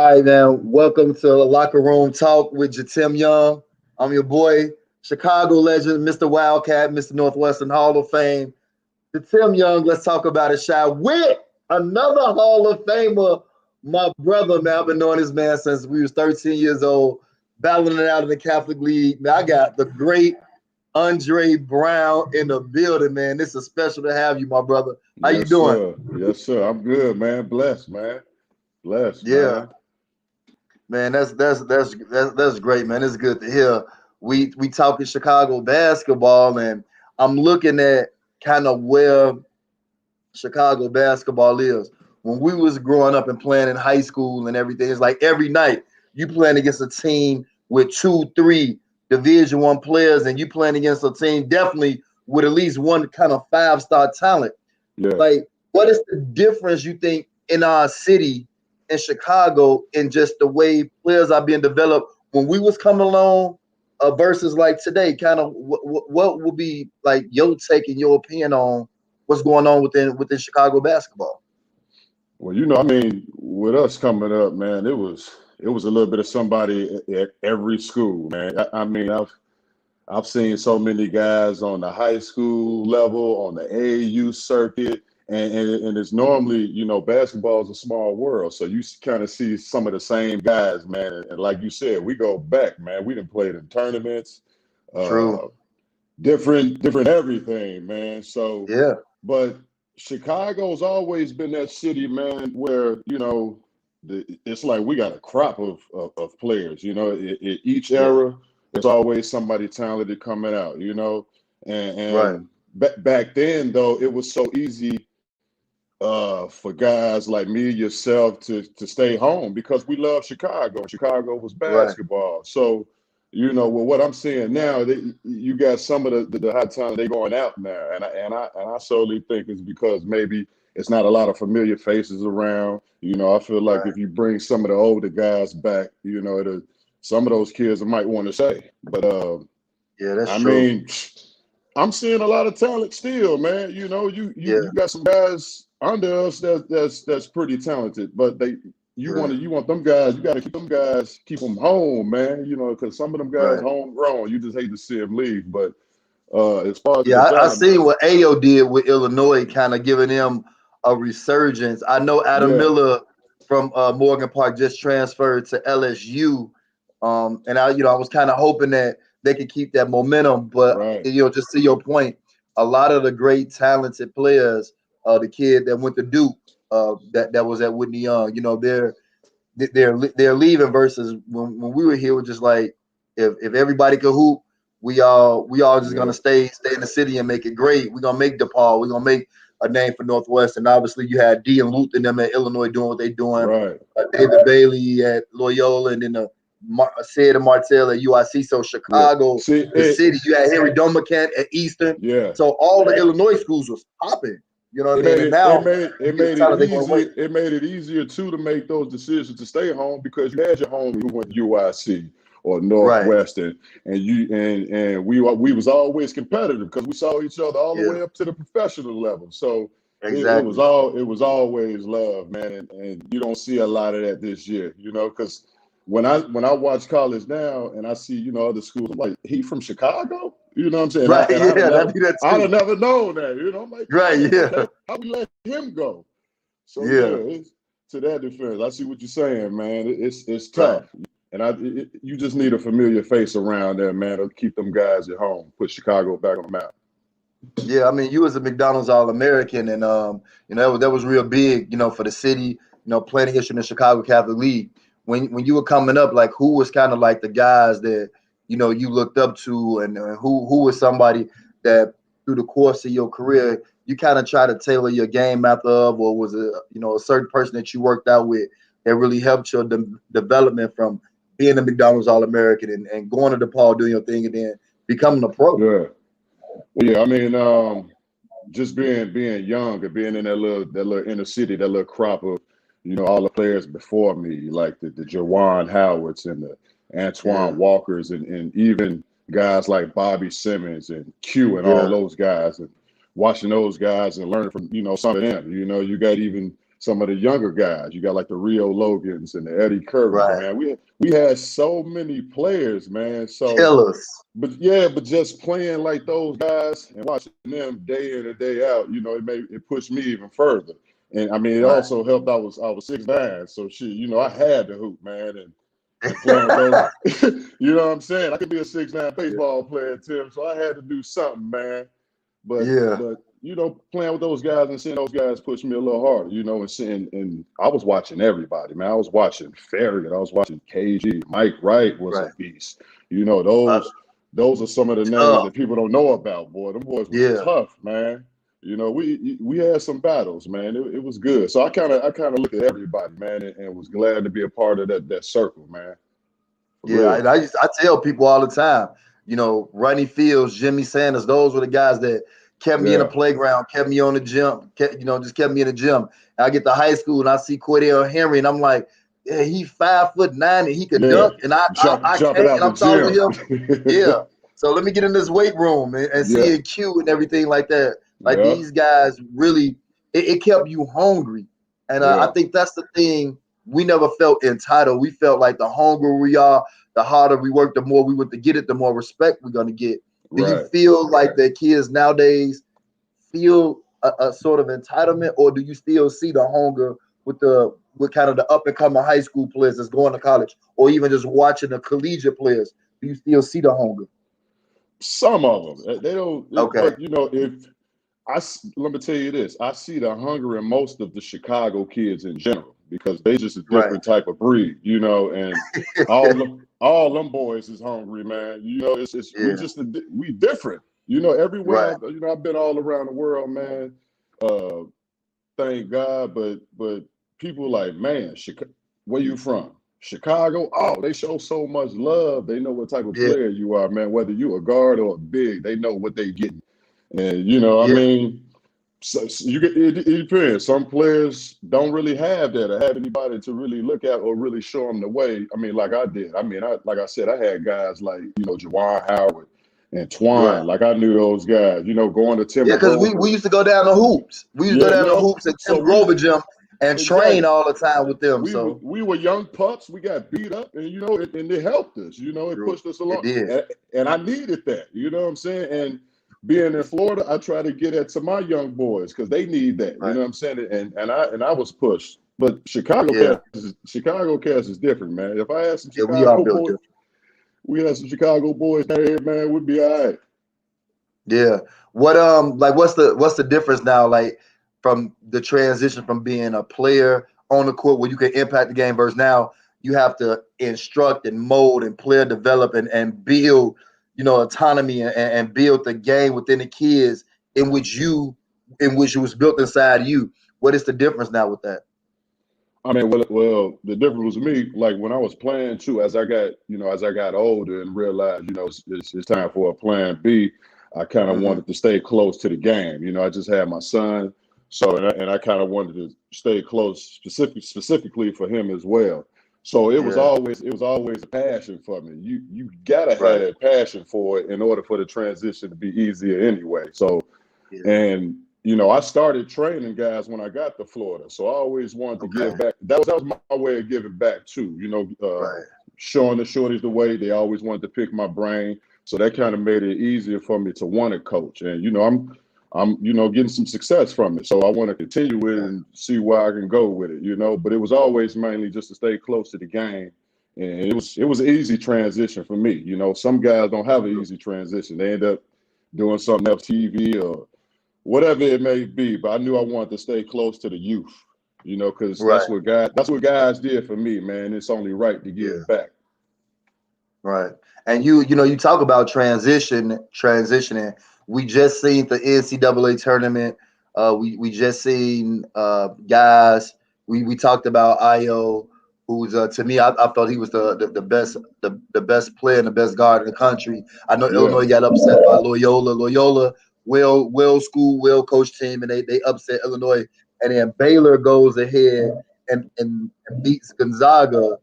All right, man. Welcome to Locker Room Talk with Jitim Young. I'm your boy, Chicago legend, Mr. Wildcat, Mr. Northwestern Hall of Fame. Jitim Young, let's talk about it, Shy. With another Hall of Famer, my brother, man. I've been knowing this man since we was 13 years old, battling it out in the Catholic League. Man, I got the great Andre Brown in the building, man. This is special to have you, my brother. How you Yes, doing? sir. Yes, sir. I'm good, man. Blessed, man. Blessed, Yeah. man. Man, that's great, man. It's good to hear. We talking Chicago basketball, and I'm looking at kind of where Chicago basketball is. When we was growing up and playing in high school and everything, it's like every night you playing against a team with two, three Division I players, and you playing against a team definitely with at least one kind of five-star talent. Yeah. Like, what is the difference you think in our city in Chicago in just the way players are being developed when we was coming along versus like today? Kind of what would be like your take and your opinion on what's going on within Chicago basketball? Well, I mean, with us coming up, man, it was a little bit of somebody at every school, man. I mean, I've seen so many guys on the high school level, on the AAU circuit, and it's normally, basketball is a small world, so you kind of see some of the same guys, man. And like you said, we go back, man. We done played in tournaments, True. uh, different everything, man. So, Yeah. but Chicago's always been that city, man, where it's like we got a crop of players. In each Yeah. era, there's always somebody talented coming out. And Right. back then though, it was so easy for guys like me, yourself, to stay home because we love Chicago. Chicago was Right. basketball. So, well, what I'm seeing now, you got some of the high talent they going out now, and I solely think it's because maybe it's not a lot of familiar faces around. I feel like Right. if you bring some of the older guys back, some of those kids might want to stay. But Yeah, that's I true. mean, I'm seeing a lot of talent still, man. Yeah. You got some guys under us that's pretty talented, but Right. you want them guys, you got to keep them guys, keep them home, man. Because some of them guys Right. homegrown, you just hate to see them leave. But as far as the Yeah, I development, seen what Ayo did with Illinois, kind of giving them a resurgence. I know Adam yeah, Miller from Morgan Park just transferred to LSU, and I was kind of hoping that they could keep that momentum. But right, just to your point, a lot of the great talented players, the kid that went to Duke, that was at Whitney Young, they're leaving versus when we were here, we're just like if everybody could hoop, we all just gonna yeah, stay in the city and make it great. We're gonna make Depaul, we're gonna make a name for Northwest, and obviously you had D and Luth and them at Illinois doing what they doing, right. David Bailey at Loyola, and then Sid and Martell at UIC. So Yeah. Chicago, See the it. city, you had Henry Domacant at Eastern. Yeah. So all the Illinois schools was popping. You know what It I mean? made And it it now made you it get the made it talent, they're going away. easier. It made it easier too to make those decisions to stay home because you had your home who went to UIC or Right. Northwestern, and we was always competitive because we saw each other all the Yeah. way up to the professional level. So Exactly. it was always love, man, and you don't see a lot of that this year, because when I watch college now and I see other schools, I'm like, he from Chicago, you know what I'm saying? Right. Yeah, I do that I'd too. have never known that, I'm like, Right. man, Yeah. how we let him go? So yeah, Yeah. to that defense, I see what you're saying, man. It's Right. tough, and you just need a familiar face around there, man, to keep them guys at home, put Chicago back on the map. Yeah. I mean, you was a McDonald's All-American, and that was real big, for the city, playing against you in the Chicago Catholic League. When you were coming up, like who was kind of like the guys that you looked up to, and who was somebody that through the course of your career you kind of try to tailor your game after of, or was it a certain person that you worked out with that really helped your development from being a McDonald's All-American and going to DePaul doing your thing and then becoming a pro? Yeah, well, yeah. I mean, just being young and being in that little inner city, that little crop of all the players before me, like the Jawan Howards and the Yeah. Antoine Walkers, and even guys like Bobby Simmons and Q and all Yeah. those guys, and watching those guys and learning from some of them. You got even some of the younger guys. You got like the Rio Logans and the Eddie Currys, Right. man. We had so many players, man. So, Killers. but just playing like those guys and watching them day in and day out, it pushed me even further. And I mean, it Right. also helped. I was 6'9", so shit, I had to hoop, man, and playing with those. You know what I'm saying? I could be a 6'9" baseball player, Tim, so I had to do something, man. But Yeah. playing with those guys and seeing those guys push me a little harder, and I was watching everybody, man. I was watching Farragut, I was watching KG, Mike Wright was a Right. beast. Those are some of the names Tough. that people don't know about, boy. Them boys was Yeah. tough, man. We had some battles, man. It was good. So I kind of look at everybody, man, and was glad to be a part of that circle, man. For Yeah. real. And I tell people all the time, Ronnie Fields, Jimmy Sanders, those were the guys that kept me in the Yeah. playground, kept me on the gym, just kept me in the gym. And I get to high school and I see Cordell Henry, and I'm like, yeah, he's 5'9" and he could Yeah. dunk, and I Jumping can't, out and the I'm taller than him. gym. Yeah. So let me get in this weight room and Yeah. see Q and everything like that. Like Yeah. these guys really, it kept you hungry. And I Yeah. think that's the thing. We never felt entitled. We felt like the hungrier we are, the harder we work, the more we want to get it, the more respect we're going to get. Do you Right. feel like the kids nowadays feel a sort of entitlement, or do you still see the hunger with kind of the up and coming high school players that's going to college, or even just watching the collegiate players? Do you still see the hunger? Some of them, they don't. Okay. But let me tell you this: I see the hunger in most of the Chicago kids in general because they just a Right. different type of breed, and all them boys is hungry, man. We different, everywhere. Right. I've been all around the world, man. Thank God, but people like, man, where you from? Chicago? Oh, they show so much love. They know what type of Yeah. player you are, man. Whether you a guard or a big, they know what they getting. And I Yeah. mean, it depends. Some players don't really have that or have anybody to really look at or really show them the way. I mean, like I did. I mean, like I said, I had guys like Juwan Howard and Right. Twine. Like I knew those guys. Going to Tim Yeah, because we Grover. used to go down the hoops. We used to go Yeah, down the hoops at So Tim Grover gym and train exactly. all the time with them. So We were young pups. We got beat up, and and it helped us. It true. pushed us It along, did. and I needed that. You know what I'm saying? And being in Florida, I try to get that to my young boys because they need that. You Right. know what I'm saying? And I was pushed. But Chicago Yeah. cast is different, man. If I had some Yeah, we are Chicago built boys, different. we had some Chicago boys down here, man, we'd be all right. Yeah. What's the difference now, like from the transition from being a player on the court where you can impact the game versus now you have to instruct and mold and player develop and build, autonomy and build the game within the kids in which it was built inside you. What is the difference now with that? I mean, well, the difference was me. Like when I was playing too, as I got older and realized, it's time for a plan B. I kind of Mm-hmm. wanted to stay close to the game. I just had my son, so and I kind of wanted to stay close, specifically for him as well. So it was Yeah. always a passion for me. You gotta have Right. that passion for it in order for the transition to be easier anyway. So Yeah. and I started training guys when I got to Florida, so I always wanted to Okay. give back. That was my way of giving back too. Right. Showing the shorties the way. They always wanted to pick my brain, so that kind of made it easier for me to want to coach. And I'm getting some success from it, so I want to continue it and see where I can go with it. But it was always mainly just to stay close to the game, and it was an easy transition for me. Some guys don't have an easy transition. They end up doing something else, TV or whatever it may be, but I knew I wanted to stay close to the youth, because Right. that's what guys did for me, man. It's only right to give back. Right. And you talk about transitioning. We just seen the NCAA tournament. We just seen guys. We talked about Io, who's to me, I thought he was the best player and the best guard in the country. I know Yeah. Illinois got upset by Loyola. Loyola, well school, well coached team, and they upset Illinois. And then Baylor goes ahead and beats Gonzaga.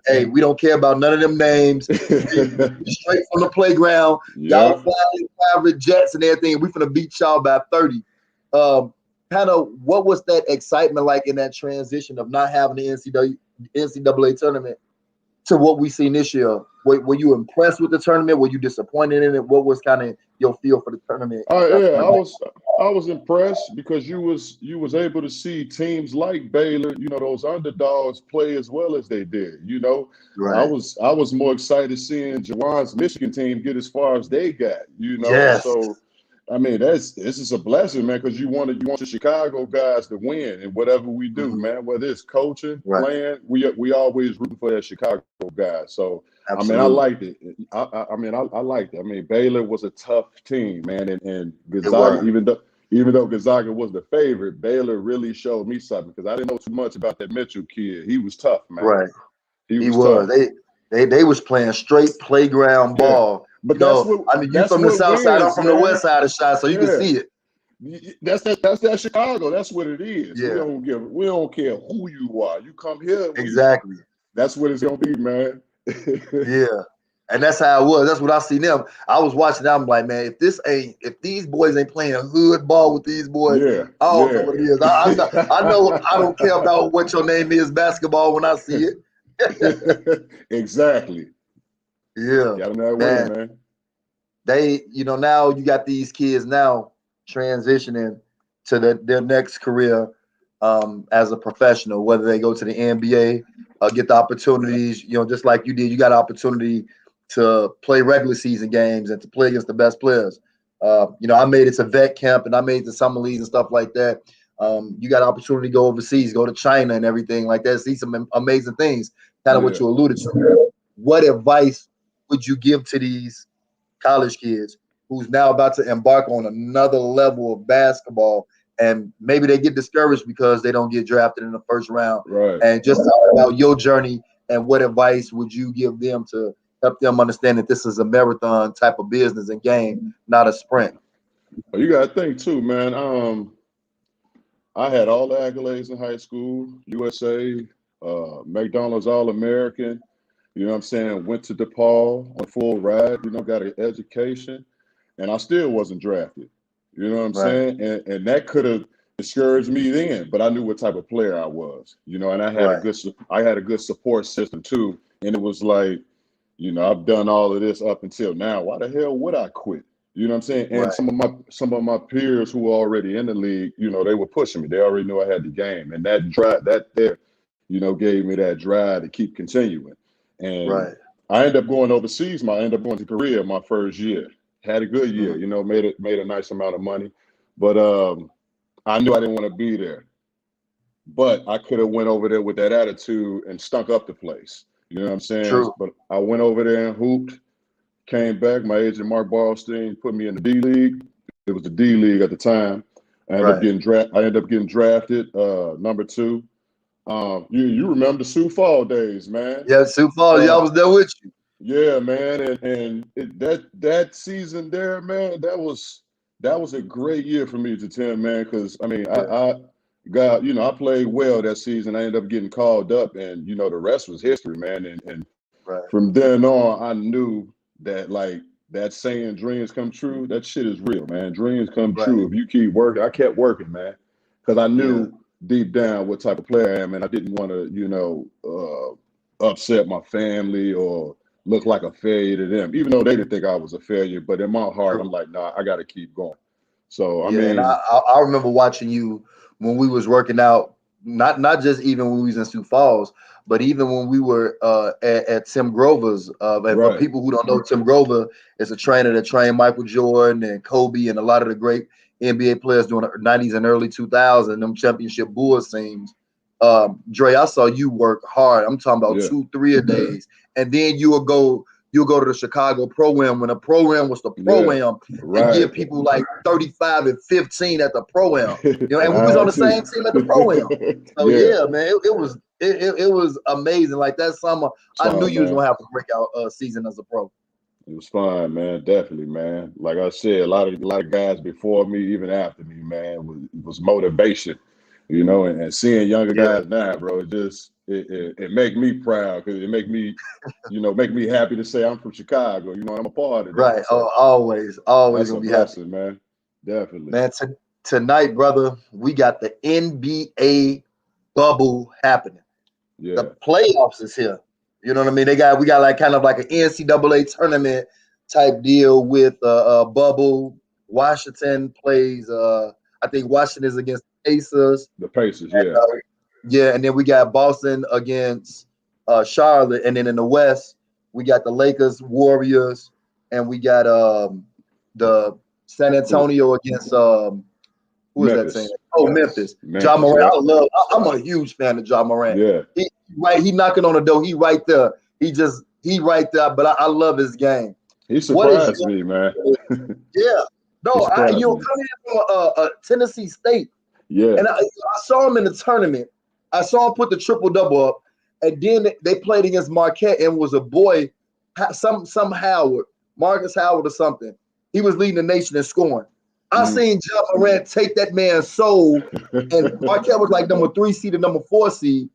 Hey, we don't care about none of them names. Straight from the playground. Yeah. Y'all flying private jets and everything. We finna beat y'all by 30. kind of what was that excitement like in that transition of not having the NCAA tournament to what we seen this year? Were you impressed with the tournament? Were you disappointed in it? What was kind of your feel for the tournament? Yeah, I was impressed because you was able to see teams like Baylor, those underdogs play as well as they did. I Right. was more excited seeing Jawan's Michigan team get as far as they got. Yes. So I mean this is a blessing, man, because you want the Chicago guys to win in whatever we do, Mhm. man. Whether it's coaching, Right. playing, we always rooting for that Chicago guys. So I mean, I Absolutely. liked it. I liked it. I mean, Baylor was a tough team, man, and It Gonzaga, was. even though Gonzaga was the favorite, Baylor really showed me something because I didn't know too much about that Mitchell kid. He was tough, man. Right. He He was was. tough. They was playing straight playground Yeah, ball. but that's what I mean, you that's from the what south side, I'm wins, from the man. west side of Shot, so you can Yeah, see it. that's that Chicago. That's what it is. We Yeah, don't care who you are. You come here, exactly. that's what it's gonna be, man. Yeah. And that's how it was. That's what I see them. I was watching them. I'm like, man, if these boys ain't playing hood ball with these boys, Yeah, I don't know yeah. what it is. I know I don't care about what your name is basketball when I see it. Exactly. Yeah, Got him that way, man. man. Now you got these kids now transitioning to their next career as a professional, whether they go to the NBA or get the opportunities, just like you did. You got an opportunity to play regular season games and to play against the best players. I made it to vet camp and I made it to summer leagues and stuff like that. You got an opportunity to go overseas, go to China and everything like that, see some amazing things, kind of what Yeah. you alluded to. What advice would you give to these college kids who's now about to embark on another level of basketball, and maybe they get discouraged because they don't get drafted in the first round? Right. And just talk about your journey and what advice would you give them to help them understand that this is a marathon type of business and game, not a sprint? Well, you got to think too, man. I had all the accolades in high school, USA, McDonald's All-American. You know what I'm saying? Went to Depaul on full ride. Got an education, and I still wasn't drafted. You know what I'm Right, saying? And that could have discouraged me then, but I knew what type of player I was. And right, I had a good support system too. And it was like, I've done all of this up until now. Why the hell would I quit? You know what I'm saying? And right, some of my peers who were already in the league, they were pushing me. They already knew I had the game, and that drive, that there, gave me that drive to keep continuing. And right, I ended up going overseas. I ended up going to Korea my first year. Had a good year. mhm, Made a nice amount of money, but I knew I didn't want to be there. But I could have went over there with that attitude and stunk up the place. You know what I'm saying? true, But I went over there and hooped. Came back. My agent Mark Ballstein put me in the D League. It was the D League at the time. right. I ended up getting drafted, number 2. You remember the Sioux Fall days, man? Yeah, Sioux Falls, Uh, y'all was there with you. yeah, man, that season there, man, that was a great year for me to tell, man. Because I mean, Yeah, I played well that season. I ended up getting called up, and the rest was history, man. And right, from then on, I knew that like that saying "dreams come true." That shit is real, man. Dreams come right. true if you keep working. I kept working, man, because I Yeah, knew deep down what type of player I am, and I didn't want to, upset my family or look like a failure to them, even though they didn't think I was a failure. But in my heart, I'm true. like, nah, I got to keep going. So I Yeah, and mean, I remember watching you when we was working out, not just even when we was in Sioux Falls, but even when we were at Tim Grover's. And for right, people who don't know, Tim Grover is a trainer that trained Michael Jordan and Kobe and a lot of the great NBA players during the 90s and early 2000s, them championship Bulls teams. Dre, I saw you work hard. I'm talking about yeah, 2, 3 a days, and then you'll go to the Chicago Pro-Am when the Pro-Am was the yeah, Pro-Am and right. give people like 35 and 15 at the Pro-Am. And And we I was on had the same to, team at the Pro-Am. So yeah, yeah, man, it was amazing. Like that summer, it's I knew fine, you was man. gonna have a breakout season as a pro. It was fine, man. Definitely, man. Like I said, a lot of guys before me, even after me, man, was motivation, and seeing younger Yeah, guys now, bro, it make me proud because it make me happy to say I'm from Chicago. I'm a part of that. right. Oh, So always that's gonna a be happy. blessing, man. Definitely. Man, tonight, brother, we got the NBA bubble happening. Yeah. The playoffs is here. You know what I mean? We got like kind of like an NCAA tournament type deal with bubble. Washington plays. I think Washington is against the Pacers. The Pacers, And, yeah. Yeah, and then we got Boston against Charlotte, and then in the West we got the Lakers, Warriors, and we got the San Antonio against who is that Memphis. team? Oh, Memphis. Memphis, Ja Morant. yeah. I'm a huge fan of Ja Morant. Yeah. He knocking on the door. He right there. He right there. But I love his game. He surprised me, man. Yeah. No, Surprised you me. coming from Tennessee State. Yeah. And I saw him in the tournament. I saw him put the triple double up, and then they played against Marquette, and was a boy, some Howard, Marcus Howard or something. He was leading the nation in scoring. I seen Ja Morant take that man's soul, and Marquette was like number 3 seed and number 4 seed.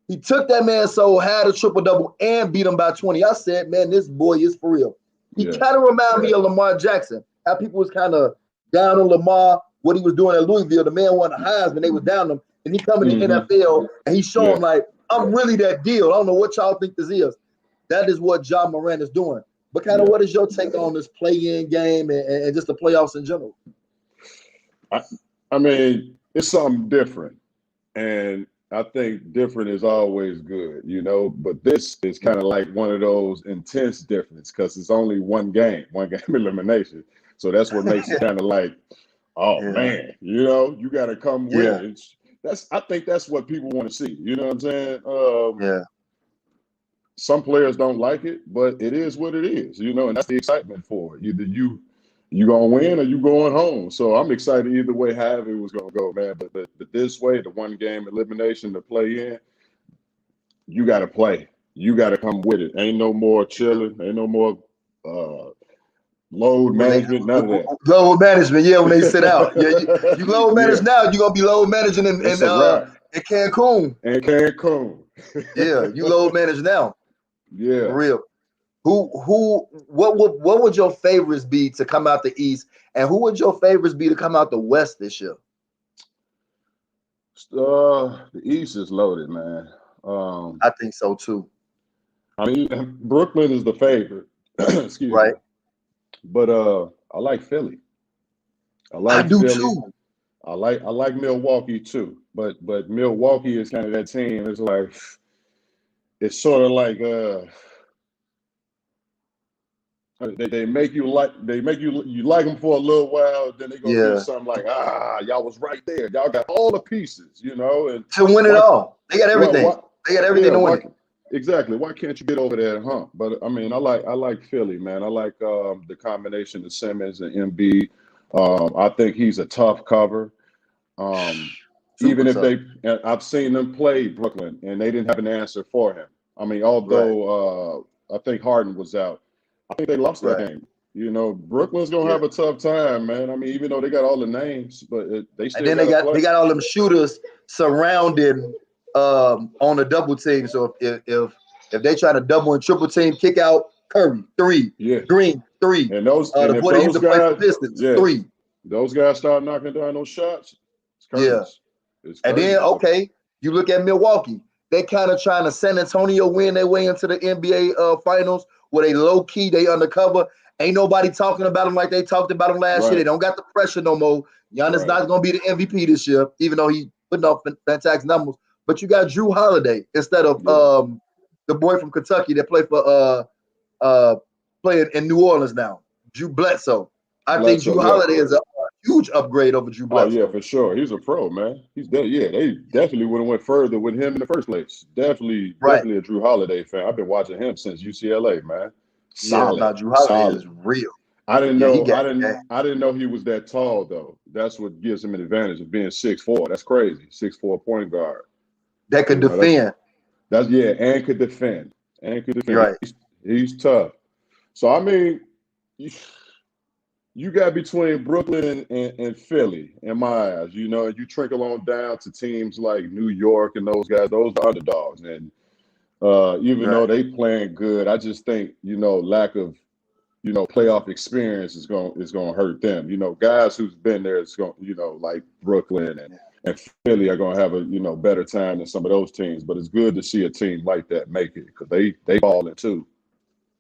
He took that man's soul, had a triple double, and beat him by 20. I said, man, this boy is for real. He kind of reminded me of Lamar Jackson. How people was kind of down on Lamar, what he was doing at Louisville. The man won the Heisman, they was down him, and he come in the NFL and he showing like, I'm really that deal. I don't know what y'all think this is. That is what Ja Morant is doing. But kind of what is your take on this play-in game and just the playoffs in general? I mean, it's something different. And I think different is always good, you know, but this is kind of like one of those intense difference because it's only one game elimination. So that's what makes it kind of like, oh man, you know, you got to come win. I think that's what people want to see. You know what I'm saying? Some players don't like it, but it is what it is, you know, and that's the excitement for it. Either you gonna win or you going home. So I'm excited either way, however it was gonna go, man. But this way, the one game elimination to play in, you got to play. You got to come with it. Ain't no more chilling. Ain't no more load management. None of that. Load management, when they sit out. You load manage now. You're gonna be load managing in Cancun. You load manage now. Yeah. For real. What would your favorites be to come out the East, and who would your favorites be to come out the West this year? The East is loaded, man. I think so too. I mean, Brooklyn is the favorite. Excuse me. But I like Philly. I do Philly too. I like Milwaukee too. But Milwaukee is kind of that team. It's like it's sort of like they make you like them for a little while, then they go do something like, y'all was right there. Y'all got all the pieces, you know, and to win it all. They got everything. They got everything to win it. Exactly. Why can't you get over that hump? But I mean, I like Philly, man. I like the combination of Simmons and Embiid. I think he's a tough cover. Even if I've seen them play Brooklyn and they didn't have an answer for him. I mean, although I think Harden was out, I think they lost that game. You know, Brooklyn's gonna have a tough time, man. I mean, even though they got all the names, but they still. And then they got all them shooters surrounding on a double team. So if they try to double and triple team, kick out Curry 3, Green 3, and those and if those guys, Pistons, 3. Those guys start knocking down those shots. It's and then you look at Milwaukee. They kind of trying to San Antonio win their way into the NBA finals, where they low key, they undercover. Ain't nobody talking about them like they talked about them last year. They don't got the pressure no more. Giannis not going to be the MVP this year, even though he putting up fantastic numbers. But you got Drew Holiday instead of the boy from Kentucky that played for playing in New Orleans now, Drew Bledsoe. I think Drew Holiday is a huge upgrade over Drew Bledsoe. Oh yeah, for sure. He's a pro, man. They definitely would have went further with him in the first place. Definitely a Drew Holiday fan. I've been watching him since UCLA, man. Solid. Drew Holiday is real. I didn't know he was that tall though. That's what gives him an advantage of being 6'4". That's crazy. 6'4" point guard. That could defend. And could defend. Right. He's tough. So I mean, you got between Brooklyn and Philly, in my eyes, you know, you trickle on down to teams like New York and those guys, those are underdogs. And even though they playing good, I just think, you know, lack of playoff experience is going to hurt them. Guys who's been there is going, like Brooklyn and Philly are going to have a better time than some of those teams. But it's good to see a team like that make it because they balling too.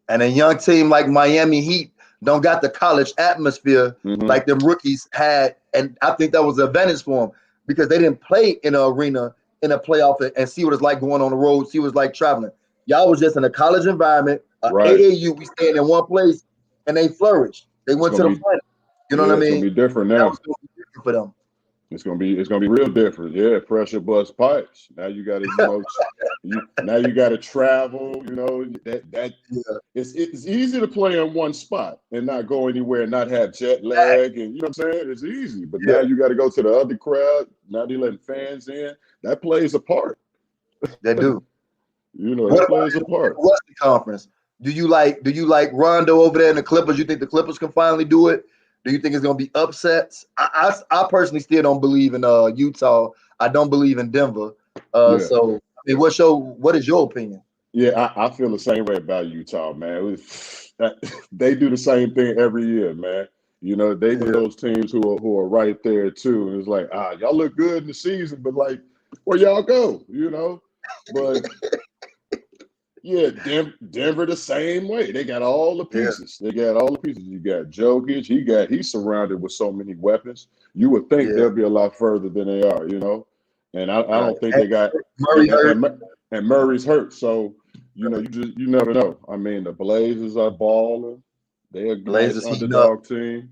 And a young team like Miami Heat don't got the college atmosphere like them rookies had, and I think that was an advantage for them because they didn't play in an arena in a playoff and see what it's like going on the road, see what it's like traveling. Y'all was just in a college environment, Right. AAU. We staying in one place, and they flourished. They went to the final. You know what I mean? It's gonna be different now. It's gonna be different for them. It's gonna be real different. Yeah, pressure bust pipes. Now you got to now you got to travel. It's easy to play in one spot and not go anywhere and not have jet lag and what I'm saying. It's easy, but now you got to go to the other crowd. Now they letting fans in. That plays a part. They do. That plays a part. Western Conference. Do you like Rondo over there in the Clippers? You think the Clippers can finally do it? Do you think it's going to be upsets? I personally still don't believe in Utah. I don't believe in Denver. So, I mean, what is your opinion? Yeah, I feel the same way about Utah, man. They do the same thing every year, man. They do those teams who are right there too. And it's like, y'all look good in the season, but like, where y'all go? But yeah, Denver the same way. They got all the pieces. They got all the pieces. You got Jokic. He's surrounded with so many weapons. You would think they'll be a lot further than they are, And I don't think they got Murray hurt. And Murray's hurt. So you never know. I mean, the Blazers are balling. They're a nice underdog team.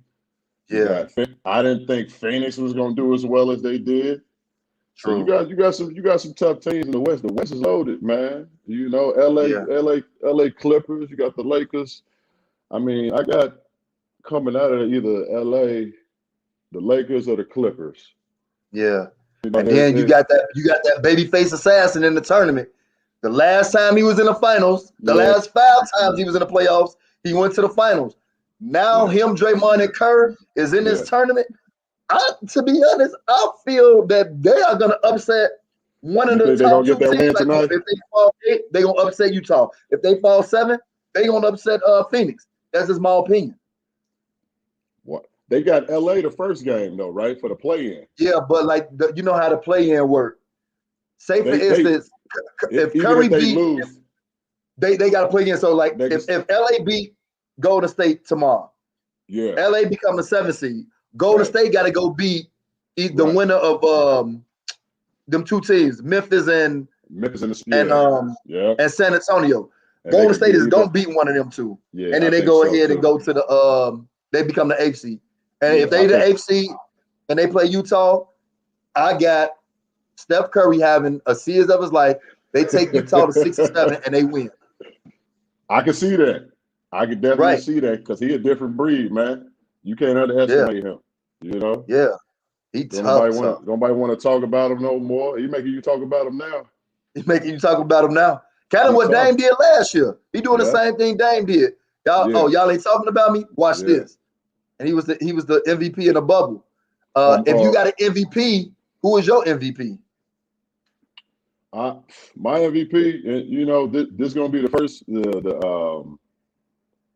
Yeah, I didn't think Phoenix was going to do as well as they did. True. So you got some tough teams in the West. The West is loaded, man. LA Clippers. You got the Lakers. I mean, I got coming out of either LA, the Lakers or the Clippers. Yeah. And then you got that babyface assassin in the tournament. The last time he was in the finals, the last 5 times he was in the playoffs, he went to the finals. Now him, Draymond, and Kerr is in this tournament. To be honest, I feel that they are going to upset one of the top 2 teams. Like, if they fall 8, they're going to upset Utah. If they fall 7, they're going to upset Phoenix. That's just my opinion. What? They got LA the first game, though, right, for the play-in. Yeah, but like you know how the play-in work. Say, for instance, if Curry beat, they got to play in. So, like, if LA beat Golden State tomorrow, LA become a 7 seed. Golden State got to go beat the winner of them 2 teams, Memphis and San Antonio. And Golden State is gonna beat one of them 2, and then they go ahead and go to the they become the 8th seed. And if they the 8th seed and they play Utah, I got Steph Curry having a series of his life. They take Utah to 6 or 7 and they win. I can see that. I can definitely see that because he's a different breed, man. You can't underestimate him. Yeah, he tough. Nobody want to talk about him no more. He making you talk about him now. He's making you talk about him now. Kind of what Dame did last year. He doing the same thing Dame did. Y'all ain't talking about me? Watch this. And he was the MVP in the bubble. If you got an MVP, who is your MVP? My MVP, this is gonna be the first.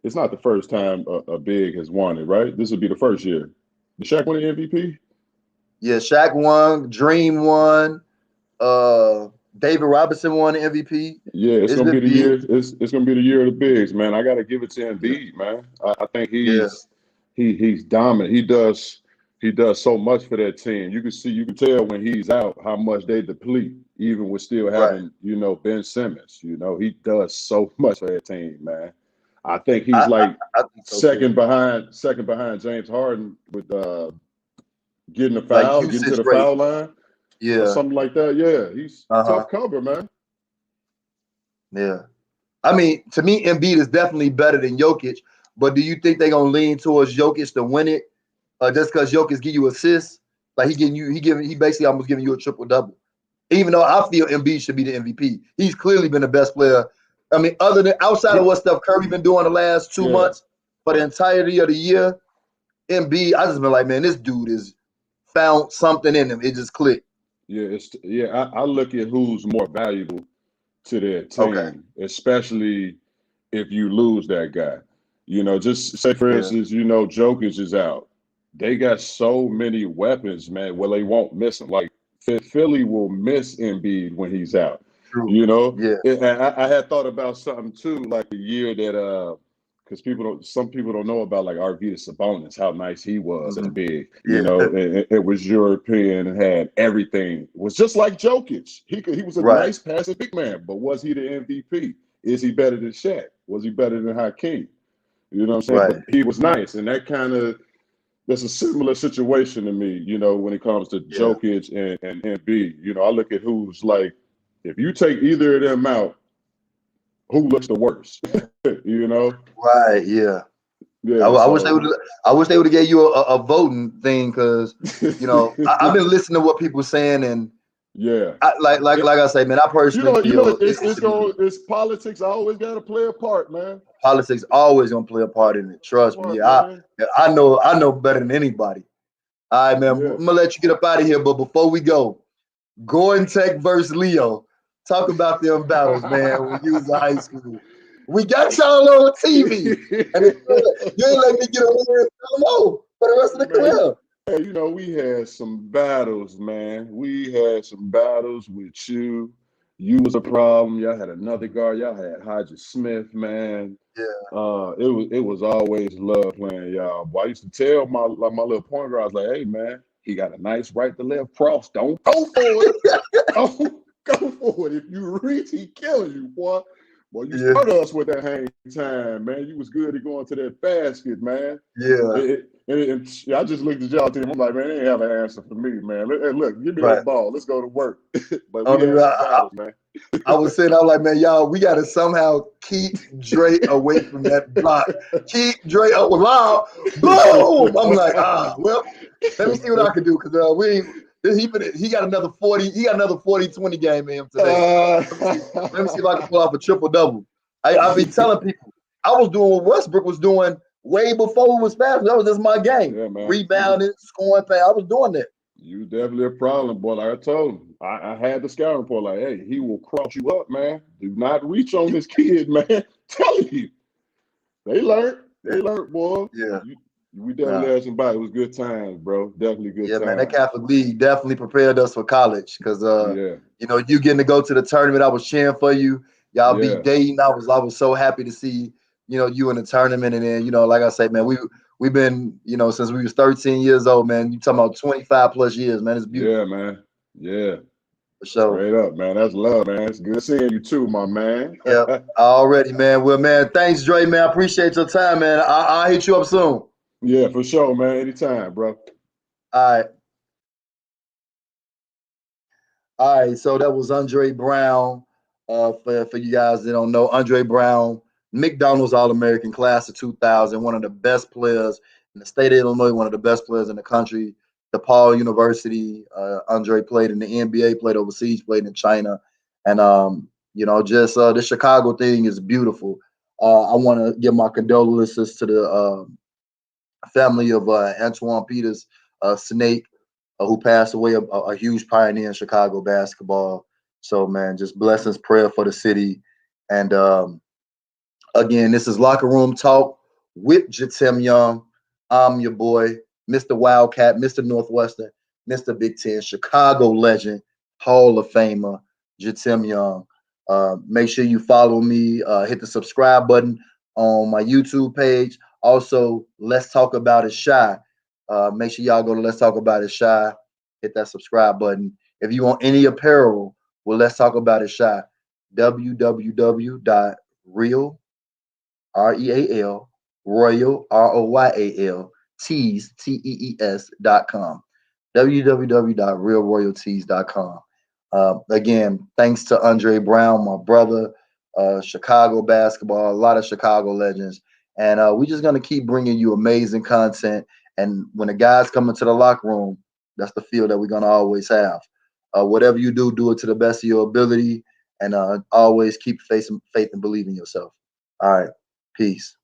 It's not the first time a big has won it, right? This would be the first year. Did Shaq win the MVP? Yeah, Shaq won. Dream won. David Robinson won the MVP. Yeah, it's gonna be the year. It's gonna be the year of the bigs, man. I gotta give it to Embiid, man. I think he's dominant. He does so much for that team. You can tell when he's out how much they deplete, even with still having Ben Simmons. He does so much for that team, man. I think he's second behind James Harden with getting the foul, getting to the foul line. Yeah. Or something like that. Yeah. He's tough cover, man. Yeah. I mean, to me, Embiid is definitely better than Jokic, but do you think they're gonna lean towards Jokic to win it? Just because Jokic give you assists? Like he basically almost giving you a triple-double. Even though I feel Embiid should be the MVP. He's clearly been the best player. I mean, other than outside of what Steph Curry been doing the last 2 months, for the entirety of the year, Embiid, I just been like, man, this dude is found something in him. It just clicked. Yeah, I look at who's more valuable to their team, especially if you lose that guy. You know, just say for instance, you know, Jokic is out. They got so many weapons, man. Well, they won't miss him. Like Philly will miss Embiid when he's out. True. You know, Yeah. And I had thought about something too, like the year that because some people don't know about like Arvydas Sabonis, how nice he was Mhm. and big. You Yeah. know, and it was European and had everything. It was just like Jokic. He was a Right. nice passing big man, but was he the MVP? Is he better than Shaq? Was he better than Hakeem? You know what I'm saying? Right. But he was nice, and that's a similar situation to me. You know, when it comes to Yeah. Jokic and Embiid. You know, I look at who's like, if you take either of them out, who looks the worst? You know? Right. Yeah. I, Yeah. I wish they So would. I wish they would have gave you a voting thing because I've been listening to what people saying and yeah. like I say, man, I personally feel it should be It's politics. I always got to play a part, man. politics always gonna play a part in it. Trust me. Man. I know better than anybody. All right, man. Yeah. I'm gonna let you get up out of here, but before we go, Gordon Tech versus Leo. Talk about them battles, man. When you was in high school, we got y'all on TV, and you ain't let me get away with more for the rest of the Man, career. hey, you know, we had some battles, man. We had some battles with you. You was a problem. Y'all had another guard. Y'all had Hodges Smith, man. Yeah. It was always love playing y'all. Boy, I used to tell my little point guard, I was like, hey man, he got a nice right to left cross. Don't go for it. Don't go for it. If you reach, he killing you, boy. Boy, you Yeah. started us with that hang time, man. You was good at going to that basket, man. Yeah. I just looked at y'all team. I'm like, man, they ain't have an answer for me, man. Look, give me Right. that ball. Let's go to work. But I we mean, had some battles, man. I was saying, I was like, man, y'all, we got to somehow keep Dre away from that block. Keep Dre up with loud. Boom! I'm like, well, let me see what I can do because he got another 40. He got another 40-20 game in him today. Let me see if I can pull off a triple double. I be telling people I was doing what Westbrook was doing way before it was fast. That was just my game. Yeah, man. Rebounding, scoring, I was doing that. You definitely a problem, boy. Like I told him, I had the scouting report. Like, hey, he will cross you up, man. Do not reach on this kid, man. Telling you, they learned. They learned, boy. Yeah. We definitely had some body. It was good times, bro. Definitely good Yeah, times. man, that Catholic League definitely prepared us for college because Yeah. you getting to go to the tournament. I was cheering for you. Y'all Yeah. beat Dayton. I was so happy to see, you in the tournament. And then, like I say, man, we've been, since we was 13 years old, man. You talking about 25 plus years, man. It's beautiful. Yeah, man. Yeah. For sure. Straight up, man. That's love, man. It's good seeing you too, my man. Yeah, already, man. Well, man, thanks, Dre, man. I appreciate your time, man. I'll hit you up soon. Yeah, for sure, man. Anytime, bro. All right. All right, so that was Andre Brown. For you guys that don't know, Andre Brown, McDonald's All-American class of 2000, one of the best players in the state of Illinois, one of the best players in the country. Depaul University. Andre played in the NBA, played overseas, played in China, and just the Chicago thing is beautiful. I want to give my condolences to the family of Antoine Peters, Snake, who passed away, a huge pioneer in Chicago basketball. So, man, just blessings, prayer for the city. And again, this is Locker Room Talk with Jitim Young. I'm your boy, Mr. Wildcat, Mr. Northwestern, Mr. Big Ten, Chicago legend, Hall of Famer, Jitim Young. Make sure you follow me, hit the subscribe button on my YouTube page. Also, Let's Talk About It Shy. Make sure y'all go to Let's Talk About It Shy. Hit that subscribe button. If you want any apparel, well, Let's Talk About It Shy. www.real, REAL, Royal, ROYAL, tees.com. www.realroyaltees.com. Again, thanks to Andre Brown, my brother, Chicago basketball, a lot of Chicago legends. And we're just going to keep bringing you amazing content. And when the guys come into the locker room, that's the feel that we're going to always have. Whatever you do, do it to the best of your ability. And always keep faith and believe in yourself. All right. Peace.